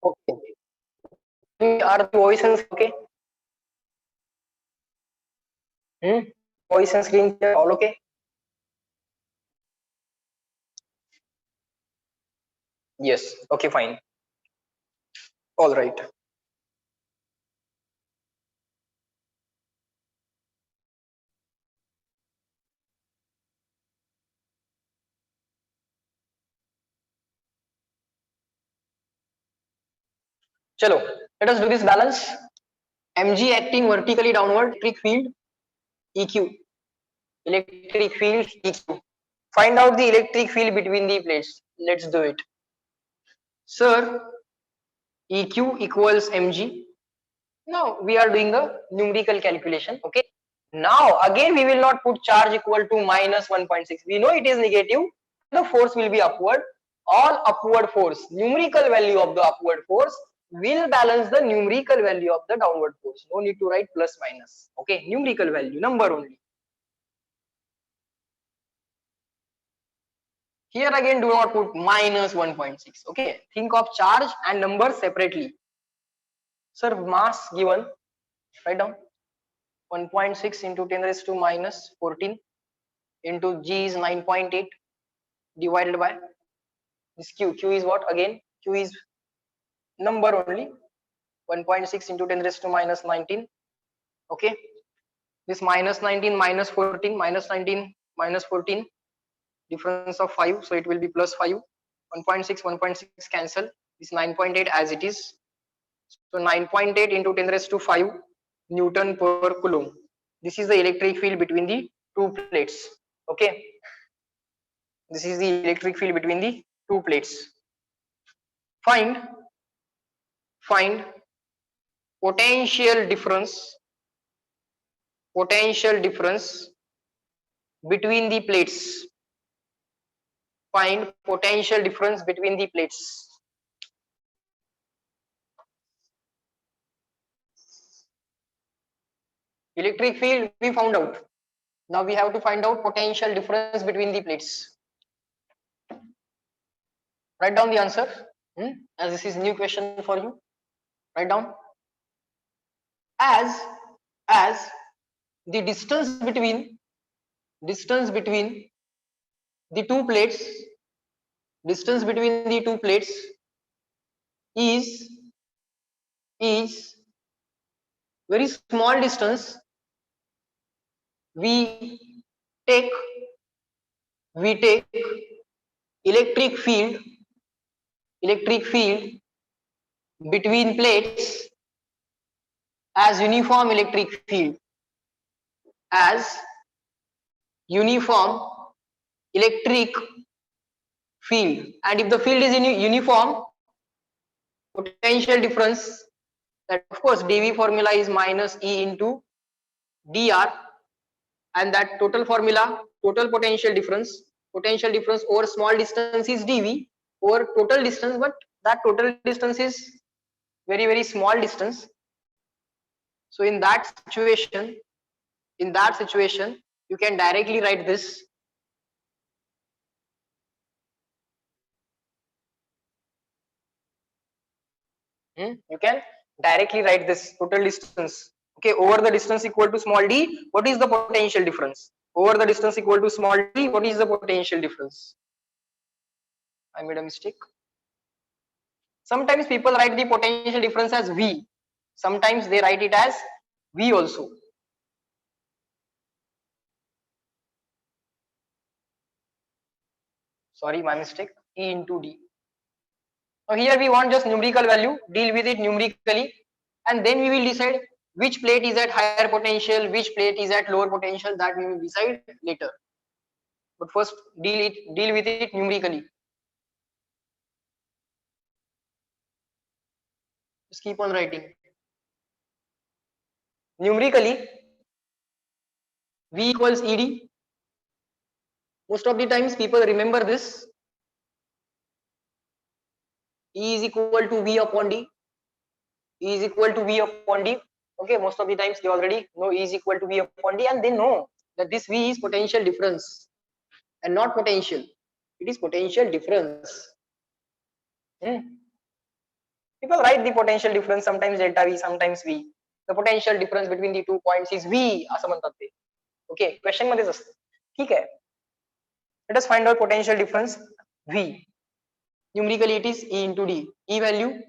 Okay. Are the voice and okay? Voice and screen share all okay? Yes. Okay, fine. All right. Chalo, let us do this balance. Mg acting vertically downward, electric field EQ. Electric field EQ. Find out the electric field between the plates. Let's do it. Sir, EQ equals mg. Now we are doing a numerical calculation. Okay. Now again we will not put charge equal to minus 1.6. We know it is negative. The force will be upward. All upward force, numerical value of the upward force will balance the numerical value of the downward force. No need to write plus minus. Okay, numerical value, number only. Here again do not put minus 1.6. Okay, think of charge and number separately. Sir, mass given, write down 1.6 into 10 raised to minus 14 into G is 9.8 divided by this Q. Q is what again? Q is number only, 1.6 into 10 raised to minus 19. Okay, this minus 19 minus 14 minus 19 minus 14, difference of 5, so it will be plus 5. 1.6 cancel, this 9.8 as it is, so 9.8 into 10 raised to 5 Newton per Coulomb. This is the electric field between the two plates. Okay, this is the electric field between the two plates. Find potential difference between the plates. Find potential difference between the plates. Electric field we found out. Now we have to find out potential difference between the plates. Write down the answer. As this is new question for you. Write down. As the distance between the two plates, is very small distance, we take electric field between plates as uniform electric field, as uniform electric field. And if the field is in uniform, potential difference, that of course dV formula is minus E into dr, and that total formula, total potential difference over small distance is dV over total distance, but that total distance is very very small distance. So in that situation you can directly write this. You can directly write this total distance. Okay, over the distance equal to small d, what is the potential difference? Over the distance equal to small d, what is the potential difference? I made a mistake. Sometimes people write the potential difference as V. Sometimes they write it as V also. Sorry, my mistake. E into D. Now here we want just numerical value, deal with it numerically, and then we will decide which plate is at higher potential, which plate is at lower potential, that we will decide later. But first deal with it numerically. Just keep on writing. Numerically, V equals ED. Most of the times people remember this. E is equal to V upon D. E is equal to V upon D. Okay, most of the times they already know E is equal to V upon D, and they know that this V is potential difference and not potential. It is potential difference. People write the potential difference sometimes delta V, sometimes V. The potential difference between the 2 points is V असं म्हणतात ते. Okay, question मध्येच असतं. ठीक आहे. Let us find out potential difference V. Numerically it is E into D. E value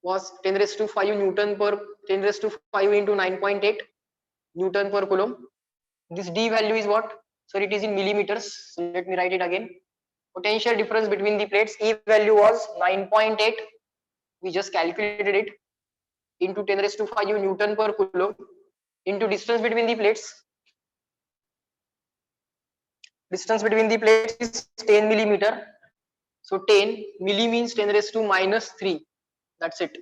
was 10 raised to 5 Newton per 10 raised to 5 into 9.8 Newton per Coulomb. This D value is what? So it is in millimeters. So let me write it again. Potential difference between the plates, E value was 9.8. We just calculated it into 10 raised to 5 Newton per Coulomb into distance between the plates. Distance between the plates is 10 millimeter. So 10 milli means 10 raised to minus 3. That's it.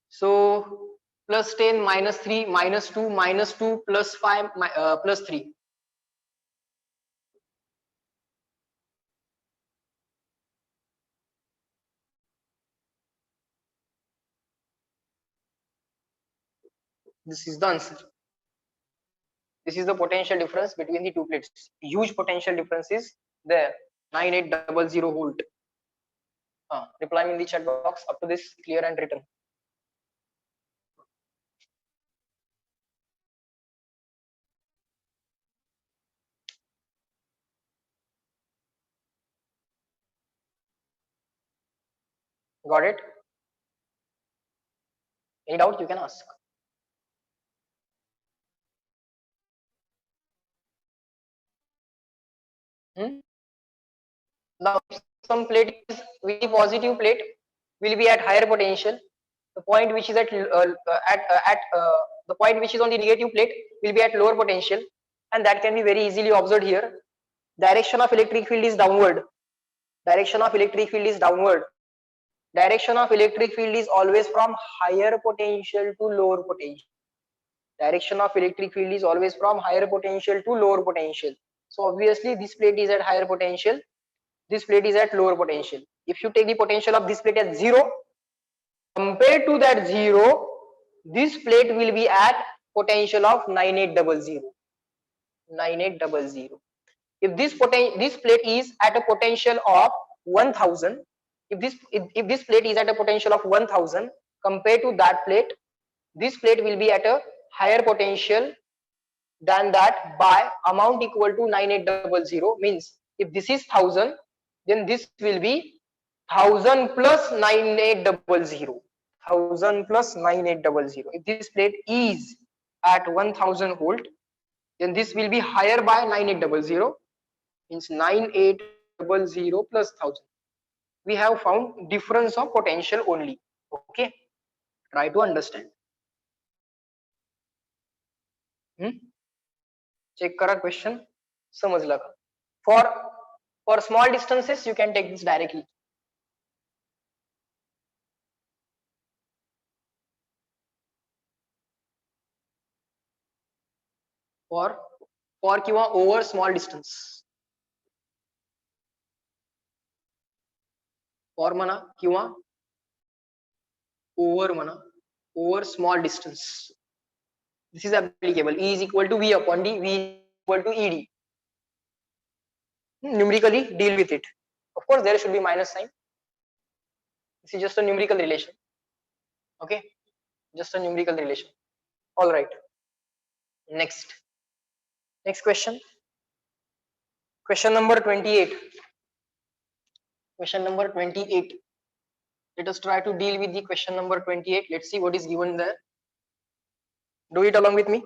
So plus 10 minus 3 minus 2 minus 2 plus 5 plus 3. This is the answer. This is the potential difference between the two plates. Huge potential difference is there. 9800 volt. Reply me in the chat box up to this clear and written. Got it? Any doubt you can ask. Now some plate is very positive plate will be at higher potential. The point which is at the point which is on the negative plate will be at lower potential, and that can be very easily observed here. Direction of electric field is downward. Direction of electric field is downward. Direction of electric field is always from higher potential to lower potential. Direction of electric field is always from higher potential to lower potential. So obviously this plate is at higher potential, this plate is at lower potential. If you take the potential of this plate as 0, compared to that 0, this plate will be at potential of 9800. 9800. If this plate is at a potential of 1000, if this plate is at a potential of 1000 compared to that plate, this plate will be at a higher potential than that by amount equal to 9800. Means if this is 1000, then this will be 1000 plus 9800. 1000 plus 9800. If this plate is at 1000 volt, then this will be higher by 9800. Means 9800 plus 1000. We have found difference of potential only. Okay, try to understand. Check करा question, समझला का? For small distances you can take this directly. For किंवा over small distance. For म्हणा किंवा over म्हणा, over small distance. This is applicable. E is equal to V upon D, V is equal to ED. Numerically deal with it. Of course there should be minus sign. This is just a numerical relation. Okay, just a numerical relation. All right, next question. Question number 28. Question number 28. Let us try to deal with the question number 28. Let's see what is given there. Do it along with me.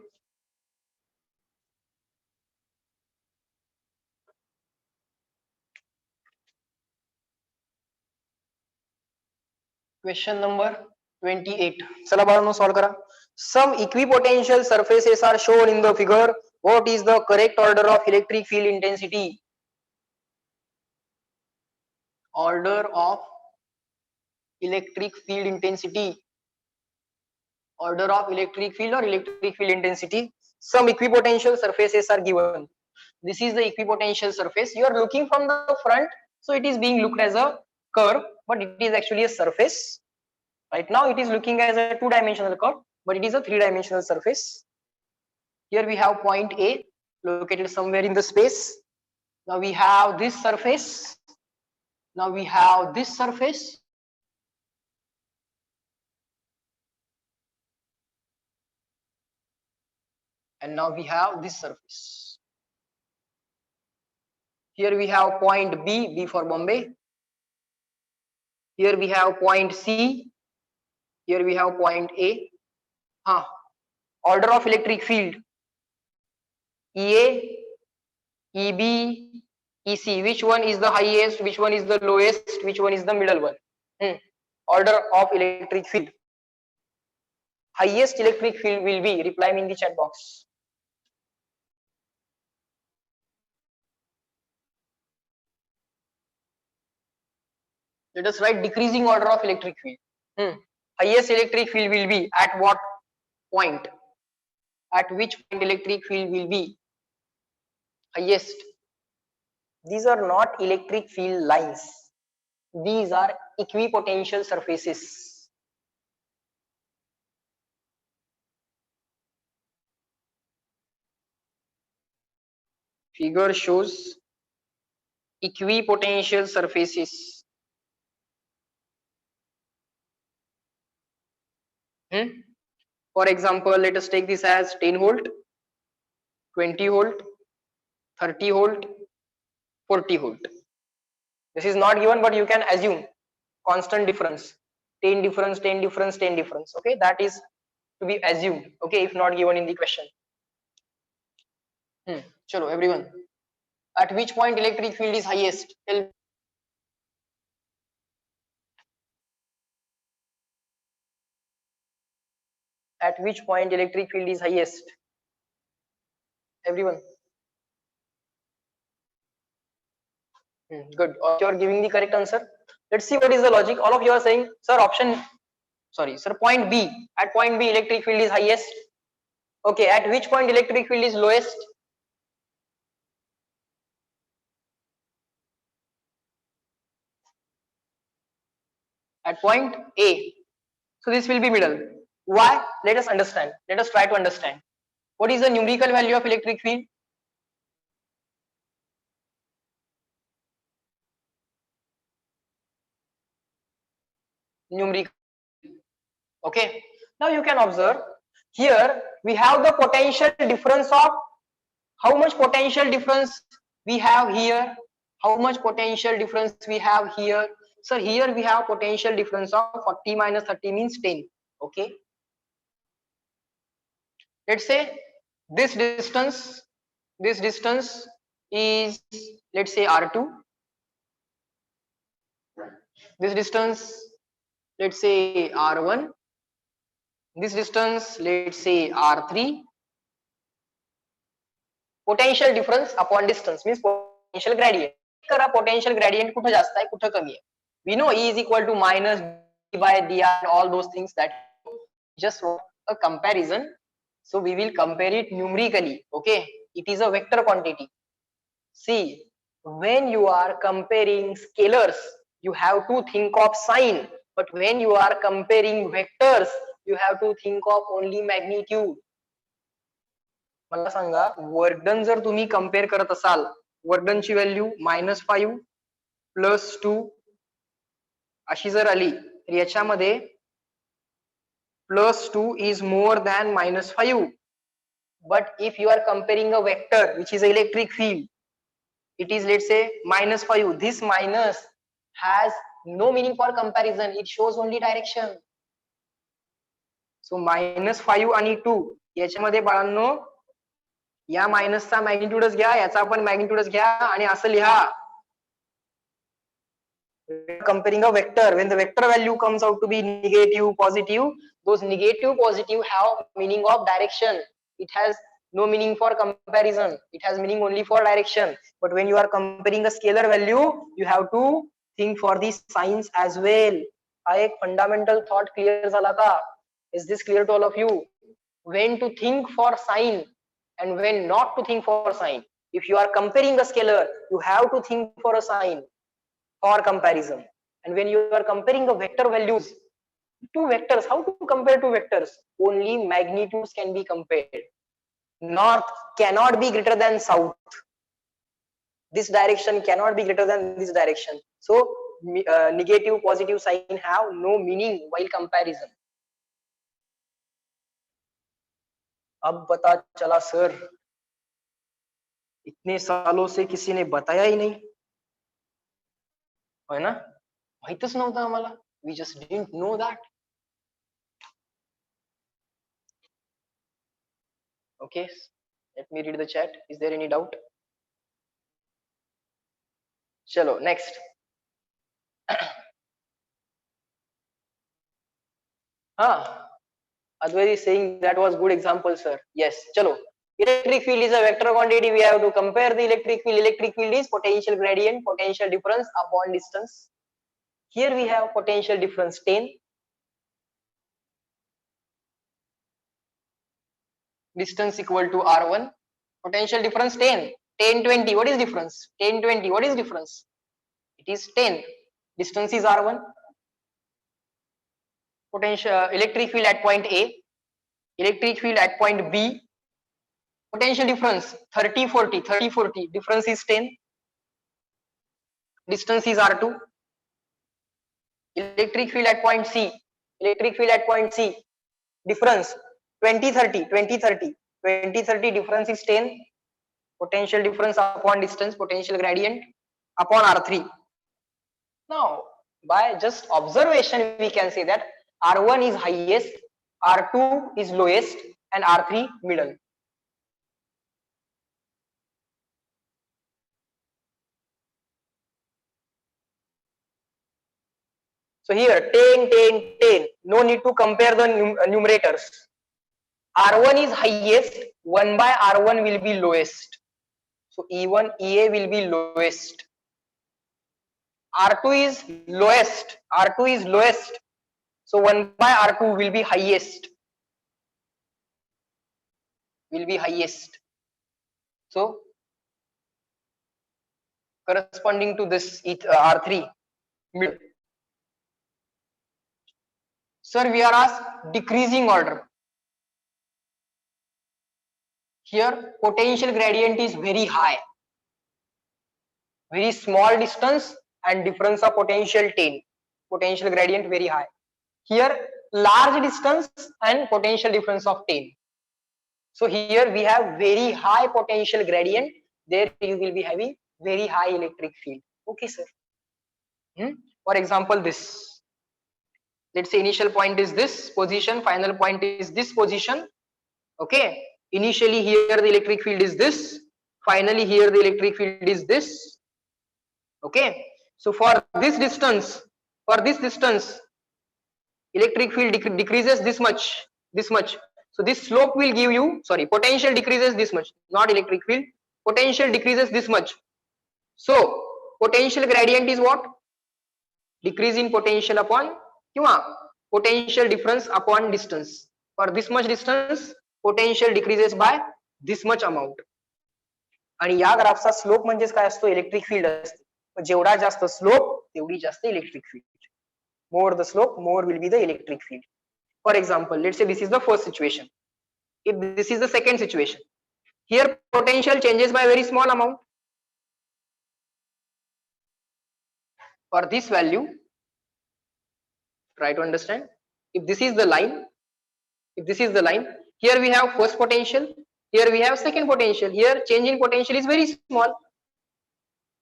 Question number 28. चला बाळांनो solve करा. Some equipotential surfaces are shown in the figure. What is the correct order of electric field intensity? Order of electric field intensity. Order of electric field or electric field intensity. Some equipotential surfaces are given. This is the equipotential surface. You are looking from the front, so it is being looked as a curve, but it is actually a surface. Right now it is looking as a two-dimensional curve, but it is a three-dimensional surface. Here we have point A located somewhere in the space. Now we have this surface. Now we have this surface. and now we have this surface. Here we have point B for Bombay. Here we have point C. Here we have point A. Order of electric field: EA, EB, EC. Which one is the highest? Which one is the lowest? Which one is the middle one? Order of electric field. Highest electric field will be, reply me in the chat box. Let us write decreasing order of electric field. Highest electric field will be at what point? At which point electric field will be highest? These are not electric field lines. These are equipotential surfaces. Figure shows equipotential surfaces. For example, let us take this as 10 volt, 20 volt, 30 volt, 40 volt. This is not given, but you can assume constant difference, 10 difference, 10 difference, 10 difference. Okay, that is to be assumed. Okay, if not given in the question. Chalo, everyone. At which point electric field is highest? Tell me. At which point electric field is highest? Everyone. Good. You are giving the correct answer. Let's see what is the logic. All of you are saying, sir, point B. At point B, electric field is highest. Okay, at which point electric field is lowest? At point A. So this will be middle. Why? Let us understand. Let us try to understand. What is the numerical value of electric field? Numerical. Okay. Now you can observe here we have the potential difference of how much potential difference we have here. How much potential difference we have here? So here we have potential difference of 40 minus 30 means 10. Okay. Let's say this distance is, let's say, R2. This distance, let's say, R1. This distance, let's say, R3. Potential difference upon distance means potential gradient. करा potential gradient कुठे जास्त आहे कुठे कमी आहे. We know E is equal to minus d by dr and all those things, that just a comparison. So we will compare it numerically. Okay, it is a vector quantity. See, when you are comparing scalars, you have to think of sign, but when you are comparing vectors, you have to think of only magnitude. मला सांगा, work done जर तुम्ही compare करत असाल, work done ची value -5 +2 अशी जर आली तर याच्यामध्ये +2 is more than -5. But if you are comparing a vector which is an electric field, it is, let's say, -5. This minus has no meaning for comparison. It shows only direction. So -5 आणि 2 याच्यामध्ये बाळांनो या मायनसचा मॅग्निट्यूडच घ्या, याचा पण मॅग्निट्यूडच घ्या आणि असं लिहा. Comparing a vector, when the vector value comes out to be negative, positive, those negative, positive have meaning of direction. It has no meaning for comparison. It has meaning only for direction. But when you are comparing a scalar value, you have to think for these signs as well. हा एक fundamental thought clear झाला का? Is this clear to all of you? When to think for sign and when not to think for sign. If you are comparing a scalar, you have to think for a sign for comparison. And when you are comparing the vector values, two vectors, how to compare two vectors? Only magnitudes can be compared. North cannot be greater than south. This direction cannot be greater than this direction. So negative, positive sign have no meaning while comparison. अब पता चला sir, इतने सालों से किसी ने बताया ही नाही, है ना, माहितच नव्हतं आम्हाला. We just didn't know that. Okay, let me read the chat. Is there any doubt? चलो next. हाँ, Advait is saying that was good example, sir. Yes, chalo. Electric field is a vector quantity. We have to compare the electric field. Electric field is potential gradient, potential difference upon distance. Here we have potential difference 10. Distance equal to R1. Potential difference 10. 10, 20. What is difference? 10, 20. What is difference? It is 10. Distance is R1. Potential electric field at point A. Electric field at point B. Potential difference 30, 40. 30, 40. Difference is 10. Distance is R2. Electric field at point C. Electric field at point C. Difference 20, 30. 20, 30. 20, 30. Difference is 10. Potential difference upon distance. Potential gradient upon R3. Now, by just observation, we can say that R1 is highest, R2 is lowest, and R3 middle. So here 10, 10, 10. No need to compare the numerators. R1 is highest, 1 by R1 will be lowest. So E1, EA will be lowest. R2 is lowest. R2 is lowest. So 1 by R2 will be highest. Will be highest. So corresponding to this R3 middle. Sir, we are asked decreasing order. Here potential gradient is very high. Very small distance and difference of potential 10. Potential gradient very high. Here large distance and potential difference of 10. So here we have very high potential gradient. There you will be having very high electric field. Okay, sir. For example, this. Let's say initial point is this position, final point is this position. Okay. Initially here the electric field is this. Finally here the electric field is this. Okay. So for this distance, electric field decreases this much. So this slope will give you, sorry, potential decreases this much, not electric field. Potential decreases this much. So potential gradient is what? Decrease in potential upon potential difference upon distance. For this much distance, potential decreases by this much amount. आणि या ग्राफचा slope म्हणजे काय असतो? Electric field असते. जेवढा जास्त slope तेवढी जास्त electric field. More the slope, more will be the electric field. For example, let's say this is the first situation. If this is the second situation, here potential changes by very small amount. For this value, try to understand. If this is the line, here we have first potential, here we have second potential. Here change in potential is very small.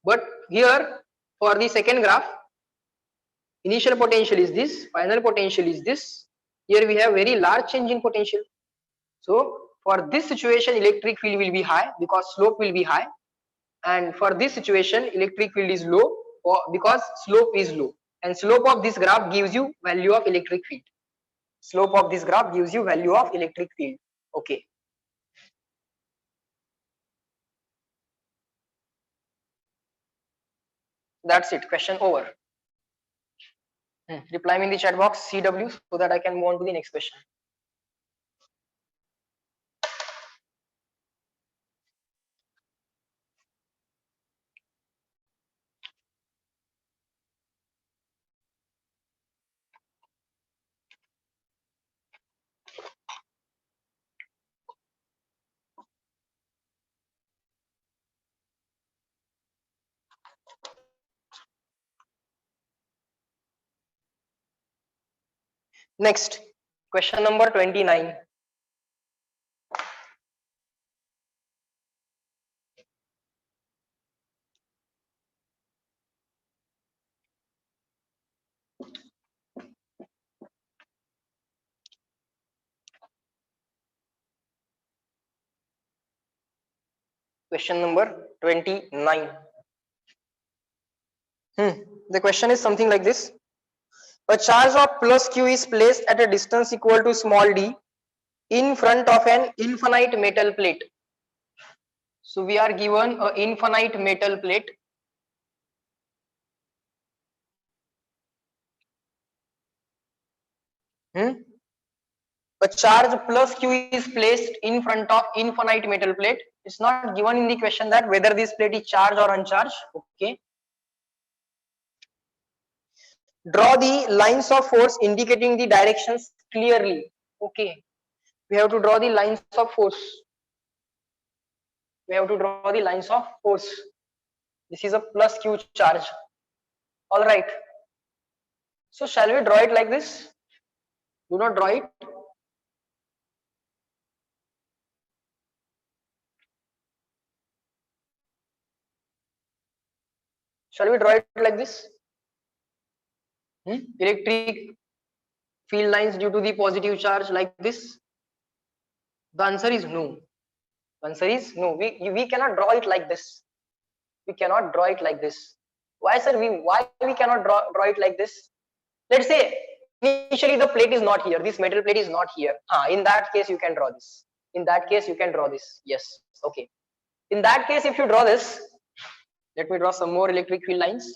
But here for the second graph, initial potential is this, final potential is this. Here we have very large change in potential. So for this situation, electric field will be high because slope will be high. And for this situation, electric field is low because slope is low. And slope of this graph gives you value of electric field. Slope of this graph gives you value of electric field. Okay. That's it. Question over. Reply me in the chat box CW so that I can move on to the next question. Next, question number 29. Question number 29. The question is something like this. A charge of plus q is placed at a distance equal to small d in front of an infinite metal plate. So we are given an infinite metal plate. A charge plus q is placed in front of infinite metal plate. It's not given in the question that whether this plate is charged or uncharged. Okay. Draw the lines of force indicating the directions clearly. Okay. We have to draw the lines of force. We have to draw the lines of force. This is a plus q charge. All right. So shall we draw it like this? Do not draw it. Shall we draw it like this? Electric field lines due to the positive charge like this? The answer is no. The answer is no. We cannot draw it like this. We cannot draw it like this. Why, sir? Why we cannot draw it like this? Let's say initially the plate is not here. This metal plate is not here. In that case, you can draw this. In that case, you can draw this. Yes. Okay. In that case, if you draw this, let me draw some more electric field lines.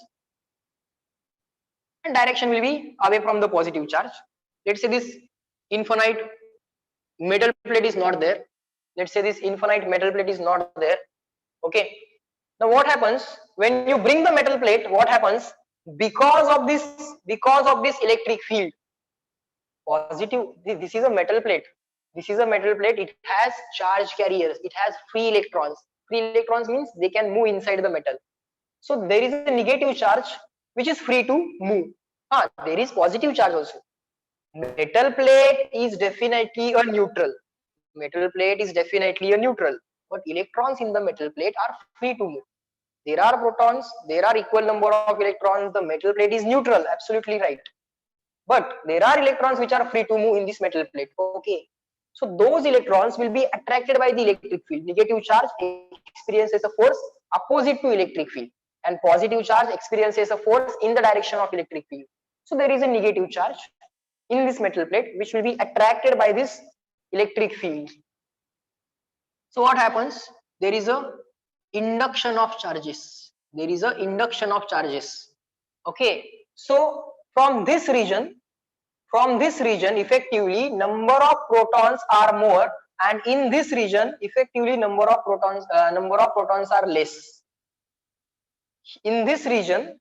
And direction will be away from the positive charge. Let's say this infinite metal plate is not there. Let's say this infinite metal plate is not there. Okay. Now what happens when you bring the metal plate? What happens because of this electric field? Positive. This is a metal plate. This is a metal plate. It has charge carriers. It has free electrons. Free electrons means they can move inside the metal. So there is a negative charge which is free to move. There is positive charge also. Metal plate is definitely a neutral. Metal plate is definitely a neutral. But electrons in the metal plate are free to move. There are protons. There are equal number of electrons. The metal plate is neutral. Absolutely right. But there are electrons which are free to move in this metal plate. Okay. So those electrons will be attracted by the electric field. Negative charge experiences a force opposite to electric field, and positive charge experiences a force in the direction of electric field. So there is a negative charge in this metal plate which will be attracted by this electric field. So what happens? There is a induction of charges. There is a induction of charges. Okay. So from this region effectively number of protons are more, and in this region effectively number of protons are less. In this region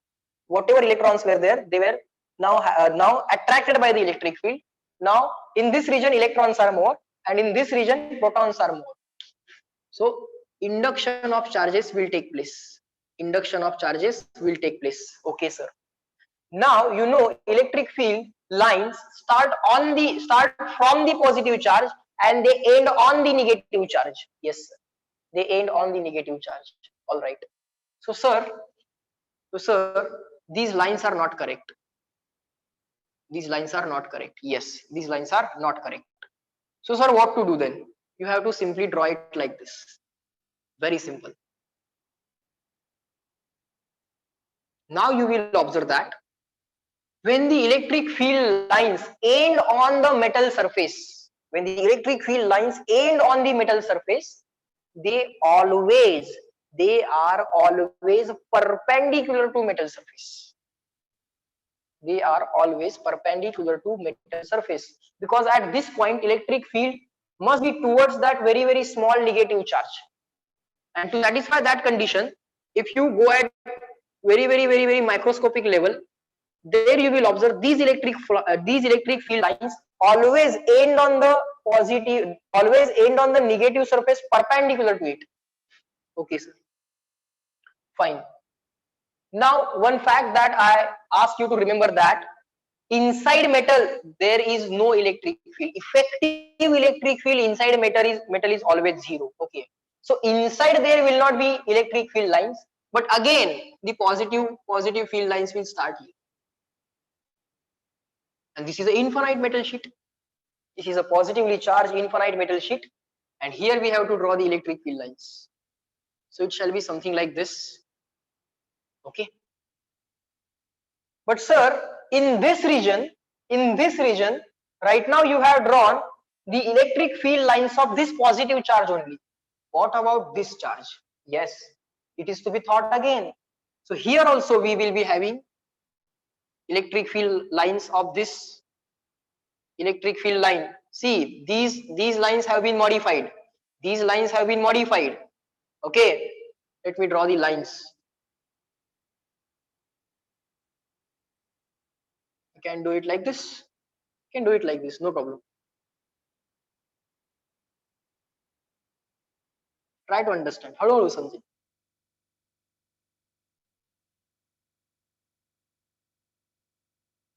whatever electrons were there, they were now attracted by the electric field. Now in this region electrons are more, and in this region protons are more. So induction of charges will take place. Induction of charges will take place. Okay, sir. Now you know electric field lines start from the positive charge and they end on the negative charge. Yes, sir. They end on the negative charge. All right. So sir, these lines are not correct. These lines are not correct. Yes, these lines are not correct. So sir, what to do then? You have to simply draw it like this. Very simple. Now you will observe that when the electric field lines end on the metal surface, when the electric field lines end on the metal surface, they are always perpendicular to metal surface. They are always perpendicular to metal surface, because at this point electric field must be towards that very, very small negative charge. And to satisfy that condition, if you go at very, very, very, very microscopic level, there you will observe these electric field lines always end on the negative surface perpendicular to it. Okay, sir. Fine. Now one fact that I ask you to remember, that inside metal there is no electric field. Effective electric field inside metal is always zero. Okay. So inside there will not be electric field lines, but again the positive field lines will start here. And this is an infinite metal sheet. This is a positively charged infinite metal sheet, and here we have to draw the electric field lines. So it shall be something like this. Okay. But sir, in this region, right now you have drawn the electric field lines of this positive charge only. What about this charge? Yes, it is to be thought again. So here also we will be having electric field lines of this electric field line. See, these lines have been modified. These lines have been modified. Okay, let me draw the lines. I can do it like this. I can do it like this, no problem. Try to understand. हळूहळू समजेल.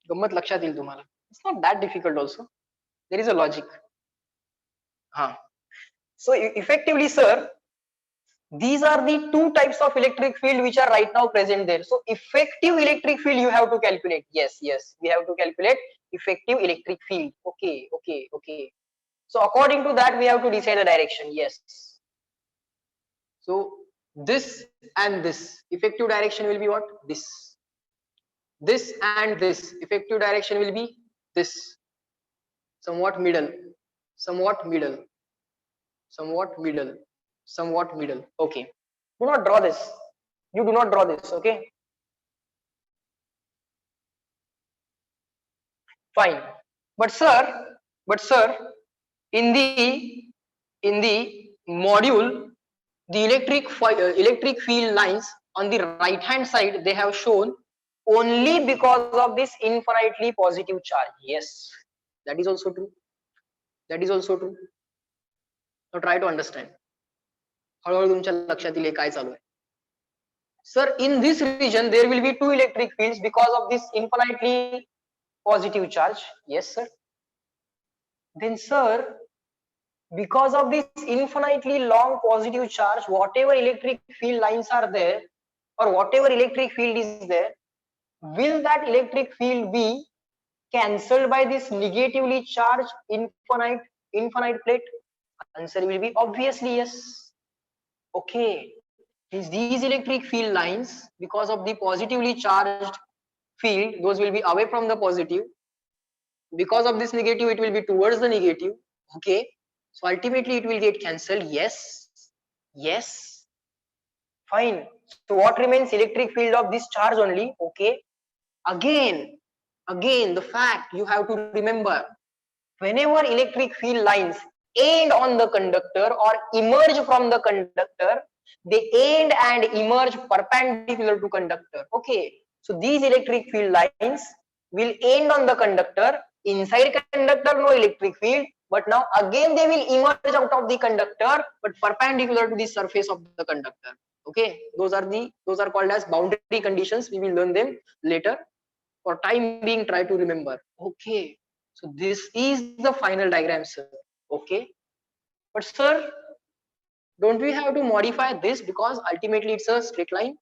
गंमत लक्षात येईल तुम्हाला. It's not that difficult also. There is a logic. So effectively, sir, these are the two types of electric field which are right now present there. So effective electric field you have to calculate. Yes, we have to calculate effective electric field. Okay. So according to that, we have to decide the direction. Yes. So this and this effective direction will be what? This and this effective direction will be this. Somewhat middle. Okay. Do not draw this. You do not draw this. Okay. Fine. But sir, in the module, the electric field lines on the right hand side, they have shown only because of this infinitely positive charge. Yes, that is also true. Now try to understand. हळूहळू तुमच्या लक्षात येईल काय चालू आहे. Sir, in this region there will be two electric fields because of this infinitely positive charge. Yes, sir. Then, sir, because of this infinitely long positive charge, whatever electric field lines are there, or whatever electric field is there, will that electric field be cancelled by this negatively charged infinite plate? Answer will be obviously yes. Okay. These electric field lines, because of the positively charged field, those will be away from the positive. Because of this negative, it will be towards the negative. Okay. So ultimately it will get cancelled. Yes. Fine. So what remains? Electric field of this charge only. Okay. Again, the fact you have to remember, whenever electric field lines end on the conductor or emerge from the conductor, they end and emerge perpendicular to conductor. Okay. So these electric field lines will end on the conductor. Inside conductor, no electric field, but now again they will emerge out of the conductor, but perpendicular to the surface of the conductor. Okay, those are called as boundary conditions. We will learn them later. For time being, try to remember. Okay, so this is the final diagram, sir. Okay, but sir, don't we have to modify this because ultimately it's a straight line,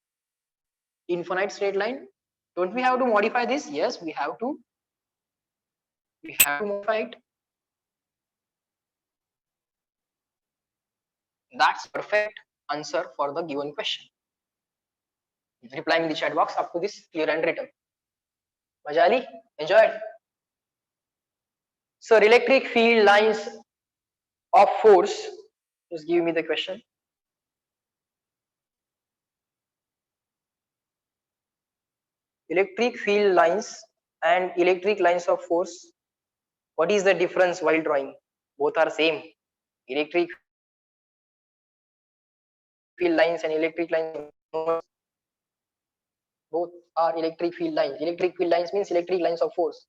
infinite straight line? Don't we have to modify this? Yes, we have to. We have to modify it. That's perfect answer for the given question. Reply in the chat box up to this clear and written. Majali, enjoyed. So electric field lines of force. Just give me the question. Electric field lines and electric lines of force. What is the difference while drawing? Both are same. Electric field lines and electric lines, both are electric field lines. Electric field lines means electric lines of force.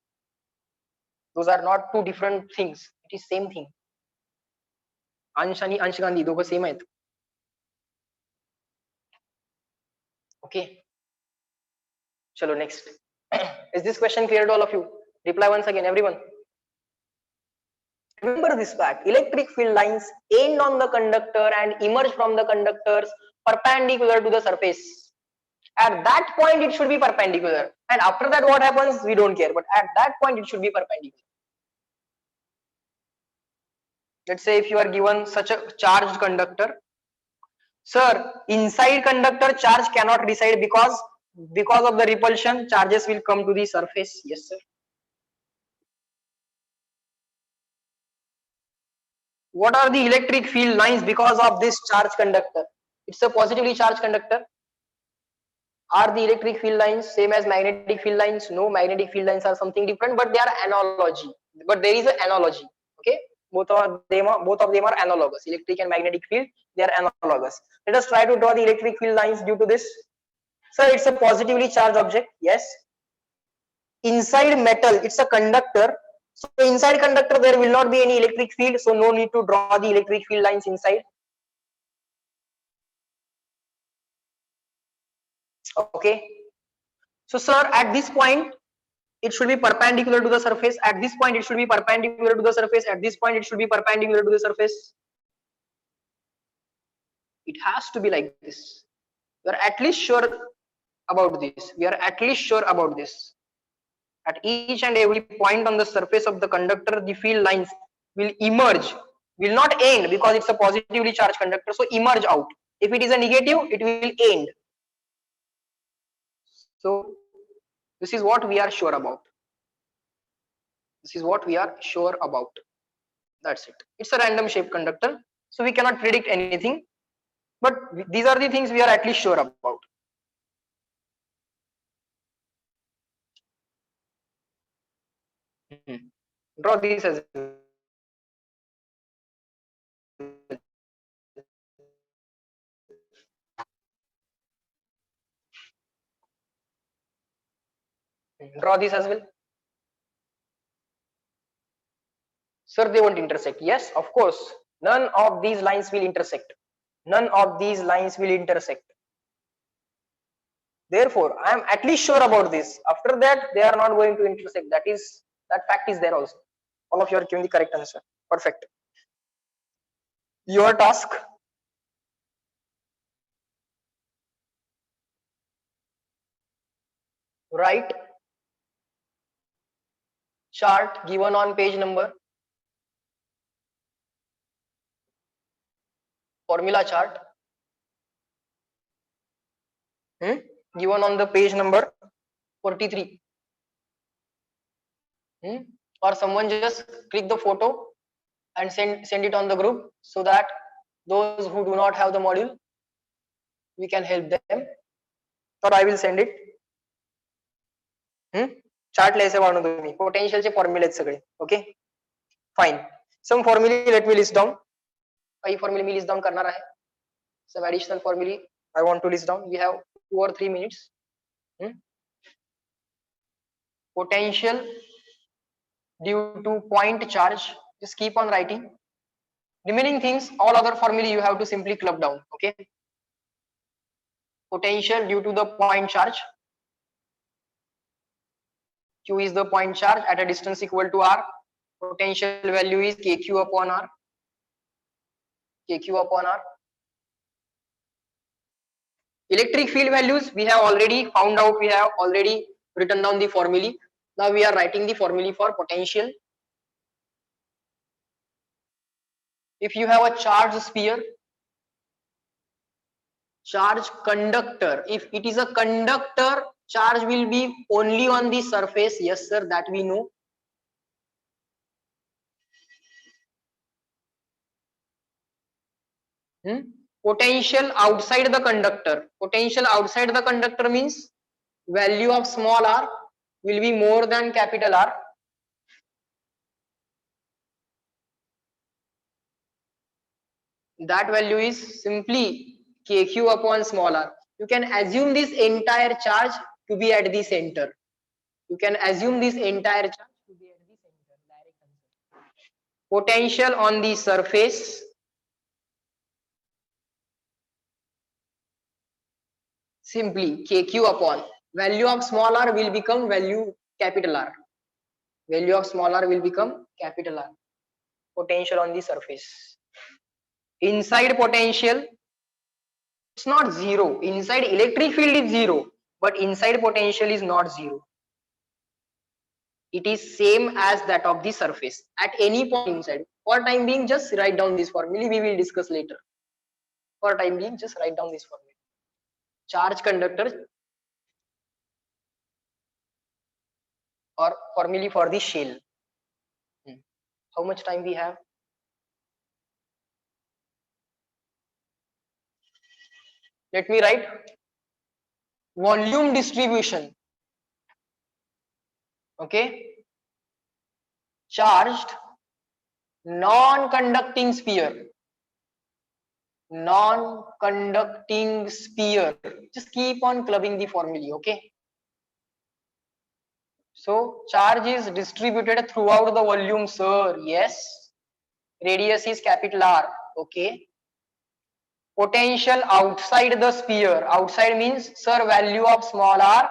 Those are not two different things. It is same thing. अंश आणि अंशगांधी दोघं same आहेत. Okay. Chalo, next. Is this question clear to all of you? Reply once again, everyone. Remember this fact: electric field lines end on the conductor and emerge from the conductors perpendicular to the surface. At that point, it should be perpendicular. And after that, what happens? We don't care. But at that point, it should be perpendicular. Let's say if you are given such a charged conductor, Sir, inside conductor charge cannot reside because of the repulsion charges will come to the surface. Yes sir. What are the electric field lines because of this charge conductor? It's a positively charged conductor. Are the electric field lines same as magnetic field lines? No, magnetic field lines are something different, but they are analogy. But there is an analogy. Okay, both of them are analogous. Electric and magnetic field, they are analogous. Let us try to draw the electric field lines due to this. Sir, it's a positively charged object. Yes. Inside metal, it's a conductor. So inside conductor, there will not be any electric field. So no need to draw the electric field lines inside. Okay. So sir, at this point, it should be perpendicular to the surface. At this point, it should be perpendicular to the surface. At this point, it should be perpendicular to the surface. It has to be like this. We are at least sure about this. We are at least sure about this. At each and every point on the surface of the conductor, the field lines will emerge, will not end because it's a positively charged conductor. So emerge out. If it is a negative, it will end. So this is what we are sure about. This is what we are sure about. That's it. It's a random shape conductor, so we cannot predict anything. But these are the things we are at least sure about. Draw this as draw this as well. Sir, they won't intersect. Yes, of course. None of these lines will intersect. None of these lines will intersect. Therefore, I am at least sure about this. After that, they are not going to intersect. That fact is there also. All of you are giving the correct answer. Perfect. Your task. Write chart given on page number. Formula chart. Given on the page number 43. Or someone just click the photo and send it on the group so that those who do not have the module, we can help them. Or I will send it. Chart ऐसे बनवून तुम्ही potential चे formula सगळे. Okay, fine. Some formula let me list down. काही formula मी list down करणार आहे. Some additional formula I want to list down. We have 2 or 3 minutes. Potential due to point charge. Just keep on writing. Remaining things, all other formula you have to simply club down. Okay. Potential due to the point charge. Q is the point charge at a distance equal to R. Potential value is KQ upon R. KQ upon R. Electric field values we have already found out. We have already written down the formula. Now we are writing the formula for potential. If you have a charged sphere, charge conductor, if it is a conductor, charge will be only on the surface. Yes sir, that we know. Potential outside the conductor. Potential outside the conductor means value of small r will be more than capital R. That value is simply KQ upon small r. You can assume this entire charge to be at the center. You can assume this entire charge to be at the center. Direct answer. Potential on the surface simply KQ upon value of small r will become value capital R. Value of small r will become capital R. Potential on the surface. Inside potential, it's not zero. Inside electric field is zero, but inside potential is not zero. It is same as that of the surface at any point inside. For time being, just write down this formula. We will discuss later. For time being, just write down this formula. Charge conductor or formulae for the shell. How much time we have? Let me write volume distribution. Okay, charged non-conducting sphere. Non-conducting sphere. Just keep on clubbing the formulae. Okay. So charge is distributed throughout the volume, sir. Yes. Radius is capital R. Okay. Potential outside the sphere. Outside means, sir, value of small r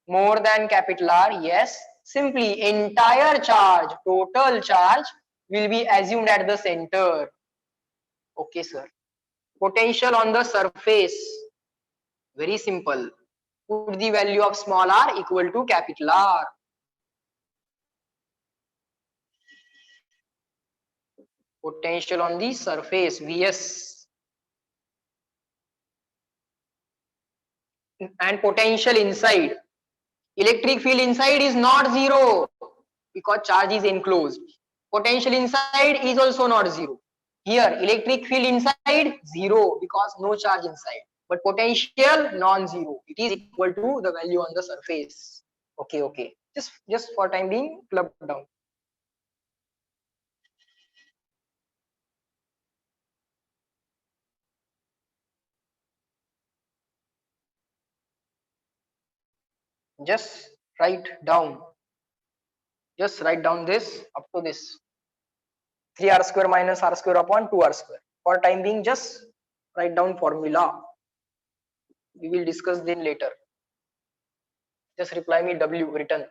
more than capital R. Yes. Simply entire charge, total charge will be assumed at the center. Okay, sir. Potential on the surface. Very simple. Put the value of small r equal to capital R. Potential on the surface, Vs. And potential inside. Electric field inside is not zero because charge is enclosed. Potential inside is also not zero. Here, electric field inside, zero because no charge inside. But potential, non-zero. It is equal to the value on the surface. Okay, okay. Just for time being, club down. Just write down. Just write down this up to this. 3r square minus r square upon 2r square. For time being, just write down formula. We will discuss then later. Just reply me W written.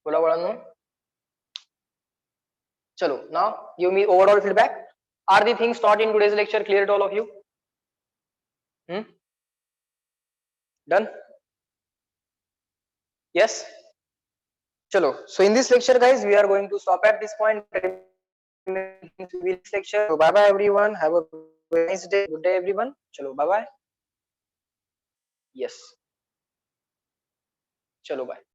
बोला बाळांनो. चलो, now give me overall feedback. Are the things taught in today's lecture clear to all of you? Done? Yes. Chalo. So in this lecture, guys, we are going to stop at this point. This lecture. So bye bye everyone. Have a nice day. Good day everyone. Chalo. Bye bye. Yes. Chalo. Bye.